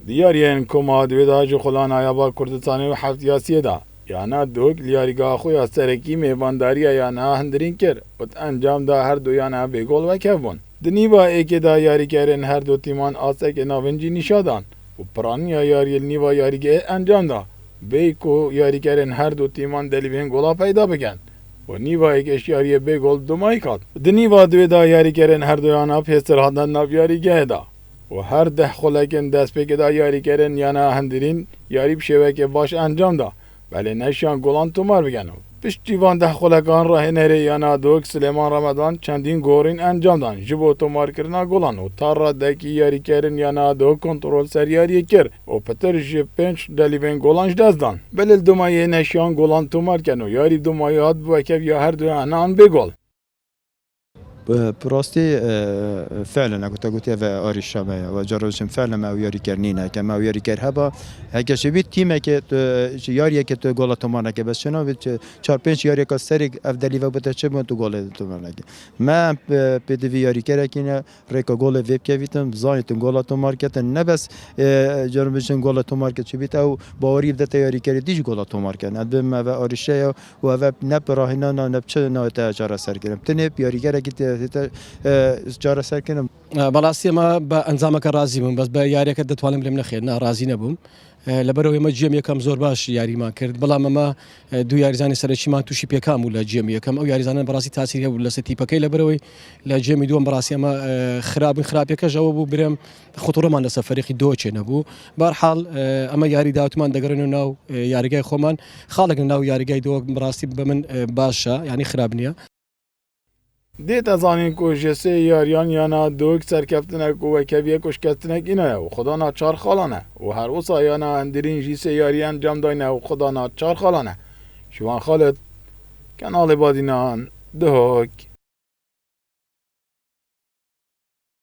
دیارین کما دویداج خلان آیابا کردستانی و حفت یاسیه دا یانا دوک لیاریگا خویا سرکی میوانداری یانا هندرین کر و انجام دا هر دو یانا بگل و کفون دنیوا ایک دا یاری کرن هر دو تیمان آسک ناونجی نشادان و پرانیا یاری نیوا یاریگه انجام دا بیکو یاری کرن هر دو تیمان دلیوین گلا پیدا بگن و نیوا ایک اشیاری بگل دومای کات دنیوا دوی دا یاری کرن هر دو یانا پیستر هادن ناو یاریگه دا و هر ده خلکن دست پک دا یاری کرن یانا هندرین یاری بشوه که باش انجام دا ولی نشان گلان تومار بگنو پشتیوان ده خلکان راه نهره یانا دوک سلیمان رمضان چندین گورین انجام دان جبو تومار کرنا گلان و تار را دکی یاری کرن یانا دوک کنترول سر یاری کر و پتر جه پنج دلیوین گلانش دست دان بلیل دومایی نشان گلان تومار کنو یاری دومایی هاد بوکف یا هر دو انان بگل براستی فعلا قلت و آری شبه و جراشم فعلا ما یاری کرنینه که ما یاری کر هبا اگه شوید تیمه که یاری که تو گل تومانه که بس شنا و 4-5 یاری که سری افدلی و بده چه تو گل تومانه ما پدوی یاری کرده که ریکا گل ویب که ویتم زایتون گل تومار کردن نه بس جراشم گل تومار کرد شوید او باوری بده یاری کرد دیج گل تومار کردن ادم ما و آری شیا و نب راهنا نب چه نه تجار سر کردم تنه یاری کرده که جارە سەرکردم بەڵاستی ئەمە بە ئەنجامەکە رازی بووم بەس بە یاریەکە دەتوانم لێم نەخێن رازی نەبووم لەبەرەوەی ئەمە جێم یەکەم زۆر باش یاریمان کرد بەڵام ئەمە دوو یاریزانی سەرەکیمان تووشی پێکام بوو لە جێم یەکەم ئەو یاریزانە بەڕاستی تاسیری هەبوو لەسەر تیپەکەی لەبەرەوەی لە جێمی دووەم بەڕاستی ئەمە خراپەکەش ئەوە بوو برێم خوتوڕەمان لەسەر فەرێقی دۆچێ نەبوو بەرحاڵ ئەمە یاری داوتمان دەگەڕێنەوە ناو یاریگای خۆمان خاڵێک ناو یاریگای دۆ بەڕاستی بە من باشە یعنی خراپ نییە دیت از آنین کو جسه یاریان یانا دوک سرکفتنک و کبیه کشکستنک اینه و خدا ناچار خالانه و هر وصا یانا اندرین جیسه یاریان جام داینه و خدا ناچار خالانه شوان خالد کنال بادینان دهوک